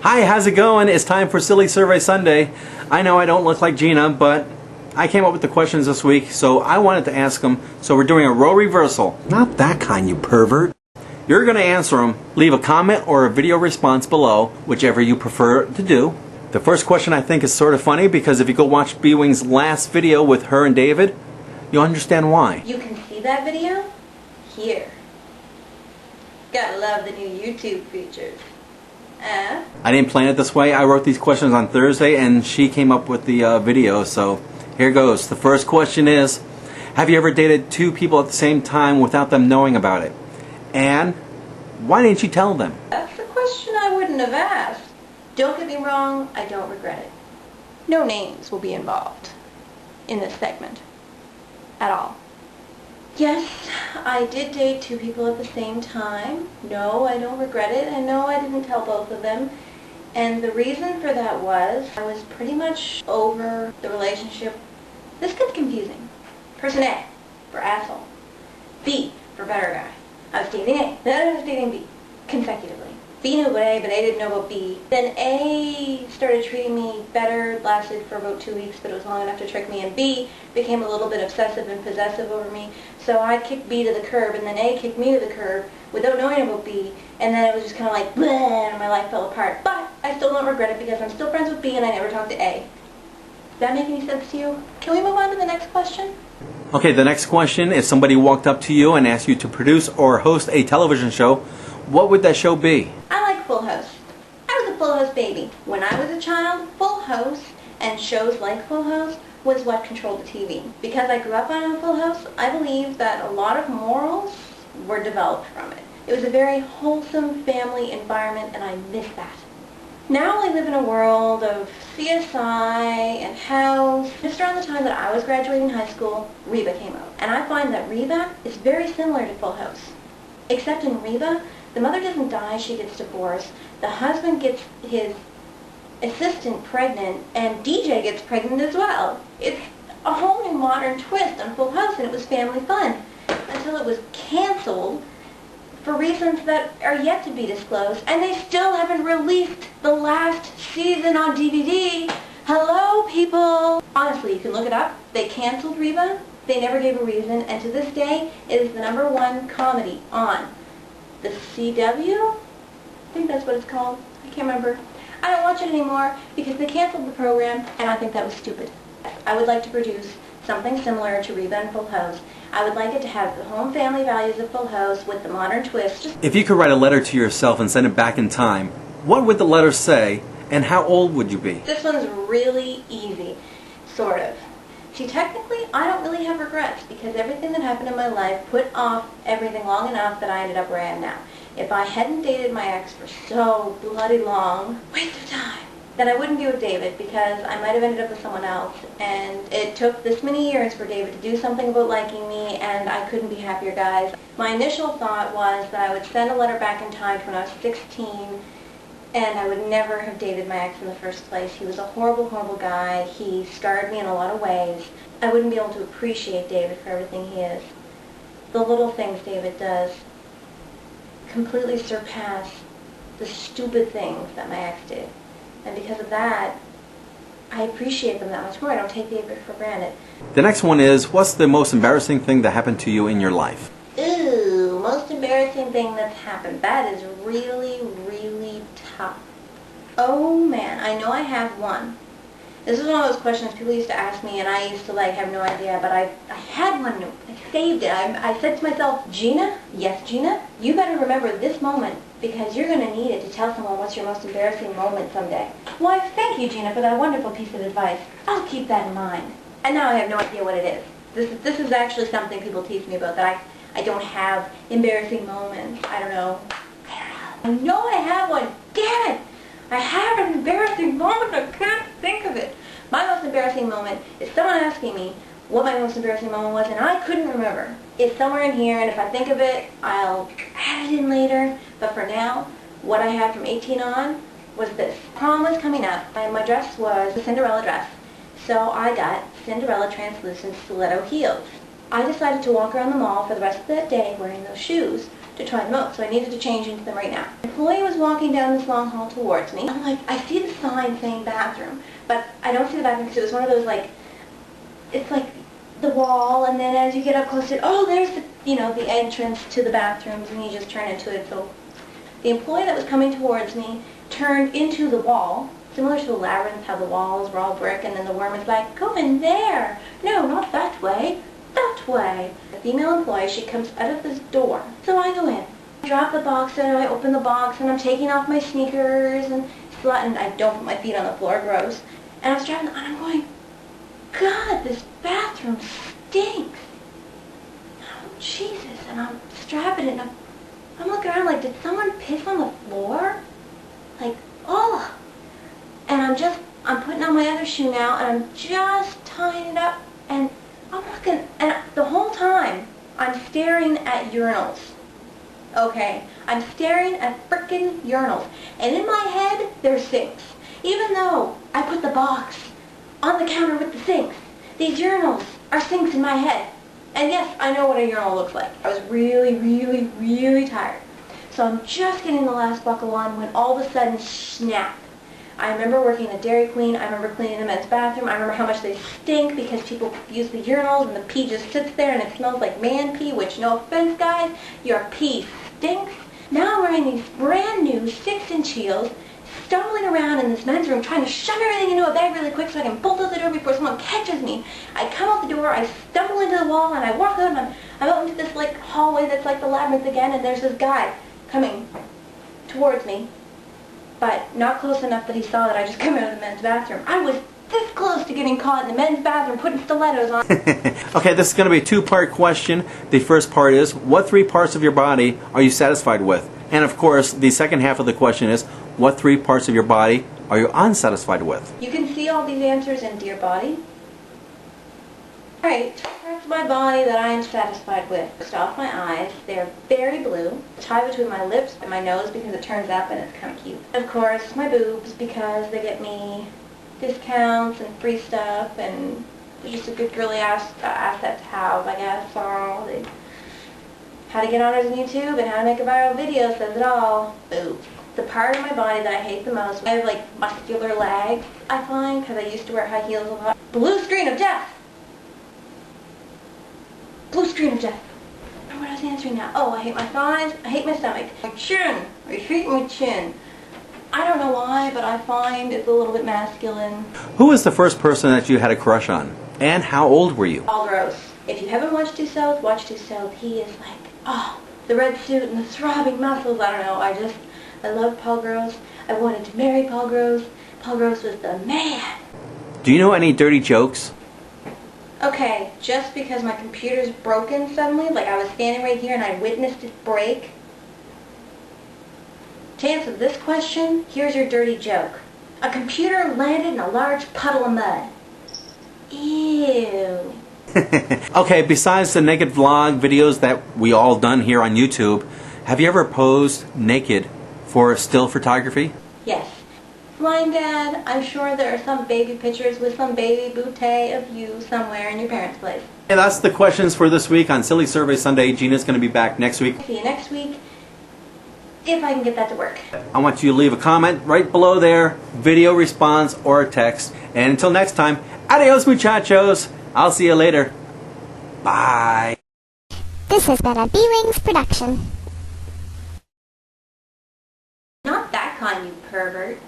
Hi, how's it going? It's time for Silly Survey Sunday. I know I don't look like Gina, but I came up with the questions this week, so I wanted to ask them. So we're doing a role reversal. Not that kind, you pervert. You're going to answer them. Leave a comment or a video response below, whichever you prefer to do. The first question I think is sort of funny because if you go watch bwings' last video with her and David, you'll understand why. You can see that video here. Gotta love the new YouTube features. I didn't plan it this way. I wrote these questions on Thursday and she came up with the video, so here goes. The first question is, have you ever dated two people at the same time without them knowing about it? And why didn't you tell them? That's the question I wouldn't have asked. Don't get me wrong, I don't regret it. No names will be involved in this segment at all. Yes, I did date two people at the same time. No, I don't regret it, and no, I didn't tell both of them. And the reason for that was I was pretty much over the relationship. This gets confusing. Person A for asshole. B for better guy. I was dating A, then I was dating B, consecutively. B knew about A, but A didn't know about B. Then A started treating me better, lasted for about 2 weeks, but it was long enough to trick me, and B became a little bit obsessive and possessive over me. So I kicked B to the curb, and then A kicked me to the curb without knowing about B, and then it was just kind of like, bleh, and my life fell apart. But I still don't regret it because I'm still friends with B and I never talked to A. Does that make any sense to you? Can we move on to the next question? Okay, the next question, if somebody walked up to you and asked you to produce or host a television show, what would that show be? I like Full House. I was a Full House baby. When I was a child, Full House and shows like Full House was what controlled the TV. Because I grew up on Full House, I believe that a lot of morals were developed from it. It was a very wholesome family environment and I miss that. Now I live in a world of CSI and House. Just around the time that I was graduating high school, Reba came out. And I find that Reba is very similar to Full House. Except in Reba, the mother doesn't die, she gets divorced. The husband gets his assistant pregnant, and DJ gets pregnant as well. It's a whole new modern twist on Full House, and it was family fun. Until it was canceled for reasons that are yet to be disclosed, and they still haven't released the last season on DVD. Hello, people! Honestly, you can look it up. They canceled Reba. They never gave a reason, and to this day, it is the #1 comedy on the CW? I think that's what it's called. I can't remember. I don't watch it anymore because they canceled the program, and I think that was stupid. I would like to produce something similar to Reba and Full House. I would like it to have the home family values of Full House with the modern twist. If you could write a letter to yourself and send it back in time, what would the letter say, and how old would you be? This one's really easy, sort of. See, technically, I don't really have regrets because everything that happened in my life put off everything long enough that I ended up where I am now. If I hadn't dated my ex for so bloody long, waste of time, then I wouldn't be with David because I might have ended up with someone else. And it took this many years for David to do something about liking me, and I couldn't be happier, guys. My initial thought was that I would send a letter back in time to when I was 16, and I would never have dated my ex in the first place. He was a horrible, horrible guy. He scarred me in a lot of ways. I wouldn't be able to appreciate David for everything he is. The little things David does completely surpass the stupid things that my ex did. And because of that, I appreciate them that much more. I don't take David for granted. The next one is, what's the most embarrassing thing that happened to you in your life? Ooh, most embarrassing thing that's happened. That is really, really tough. Oh man, I know I have one. This is one of those questions people used to ask me and I used to have no idea, but I had one. I saved it. I said to myself, Gina, yes Gina, you better remember this moment because you're going to need it to tell someone what's your most embarrassing moment someday. Why, thank you Gina for that wonderful piece of advice. I'll keep that in mind. And now I have no idea what it is. This is actually something people teach me about, that I don't have embarrassing moments. I don't know. I know I have one. Damn it! I have an embarrassing moment. I can't think of it. My most embarrassing moment is someone asking me what my most embarrassing moment was, and I couldn't remember. It's somewhere in here, and if I think of it, I'll add it in later. But for now, what I had from 18 on was this. Prom was coming up, and my dress was a Cinderella dress. So I got Cinderella translucent stiletto heels. I decided to walk around the mall for the rest of that day wearing those shoes. to try them out, so I needed to change into them right now. An employee was walking down this long hall towards me. I'm like, I see the sign saying bathroom, but I don't see the bathroom because it was one of those, like, it's like the wall, and then as you get up close to it, oh, there's the, the entrance to the bathrooms, and you just turn into it. So the employee that was coming towards me turned into the wall, similar to a labyrinth, how the walls were all brick, and then the worm was like, go in there. No, not that way. That way. The female employee, she comes out of this door. So I go in. I drop the box and I open the box, and I'm taking off my sneakers and I don't put my feet on the floor, gross. And I was driving, and I'm going, God, this bathroom stinks. Oh, Jesus. And I'm strapping it, and I'm looking around like, did someone piss on the floor? Like, oh. And I'm putting on my other shoe now, and I'm just tying it up, and I'm looking, and the whole time, I'm staring at urinals. Okay? I'm staring at frickin' urinals. And in my head, there's sinks. Even though I put the box on the counter with the sinks, these urinals are sinks in my head. And yes, I know what a urinal looks like. I was really, really, really tired. So I'm just getting the last buckle on when all of a sudden, snap. I remember working at Dairy Queen. I remember cleaning the men's bathroom. I remember how much they stink because people use the urinals and the pee just sits there and it smells like man pee, which, no offense, guys, your pee stinks. Now I'm wearing these brand new 6-inch heels, stumbling around in this men's room trying to shove everything into a bag really quick so I can bolt out the door before someone catches me. I come out the door, I stumble into the wall, and I walk out, and I'm out into this like hallway that's like the labyrinth again, and there's this guy coming towards me, but not close enough that he saw that I just come out of the men's bathroom. I was this close to getting caught in the men's bathroom putting stilettos on. Okay, this is going to be a two-part question. The first part is, what 3 parts of your body are you satisfied with? And of course, the second half of the question is, what 3 parts of your body are you unsatisfied with? You can see all these answers in Dear Body. Alright, parts of my body that I am satisfied with. First off, my eyes. They're very blue. Tie between my lips and my nose because it turns up and it's kind of cute. Of course, my boobs because they get me discounts and free stuff, and they're just a good girly asset to have, I guess. So how to get honors on YouTube and how to make a viral video says it all. Boobs. The part of my body that I hate the most, I have like muscular legs, I find, because I used to wear high heels a lot. Blue screen of death! Blue screen of death. I don't know what I was answering now. Oh, I hate my thighs, I hate my stomach. My chin, I hate my chin. I don't know why, but I find it's a little bit masculine. Who was the first person that you had a crush on? And how old were you? Paul Gross. If you haven't watched Due South, watch Due South. He is like, oh, the red suit and the throbbing muscles. I don't know, I love Paul Gross. I wanted to marry Paul Gross. Paul Gross was the man. Do you know any dirty jokes? Okay, just because my computer's broken suddenly, like I was standing right here and I witnessed it break. To answer this question, here's your dirty joke. A computer landed in a large puddle of mud. Ew. Okay, besides the naked vlog videos that we all done here on YouTube, have you ever posed naked for still photography? Yes. Flying Dad, I'm sure there are some baby pictures with some baby bootay of you somewhere in your parents' place. And that's the questions for this week on Silly Survey Sunday. Gina's going to be back next week. See you next week, if I can get that to work. I want you to leave a comment right below there, video response or a text. And until next time, adios muchachos. I'll see you later. Bye. This has been a bwings production. Not that kind, you pervert.